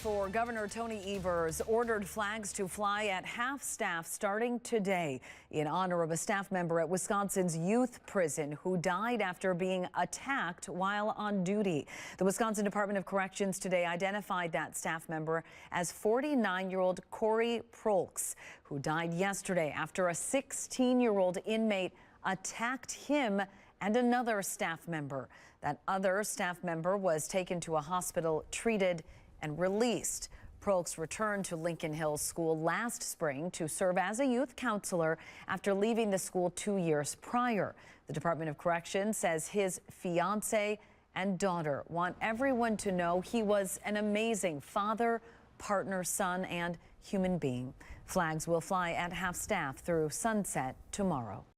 For Governor Tony Evers ordered flags to fly at half-staff starting today in honor of a staff member at Wisconsin's youth prison who died after being attacked while on duty. The Wisconsin Department of Corrections today identified that staff member as 49-year-old Corey Prolks, who died yesterday after a 16-year-old inmate attacked him and another staff member. That other staff member was taken to a hospital, treated, and released. Prolks returned to Lincoln Hills School last spring to serve as a youth counselor after leaving the school 2 years prior. The Department of Corrections says his fiance and daughter want everyone to know he was an amazing father, partner, son, and human being. Flags will fly at half-staff through sunset tomorrow.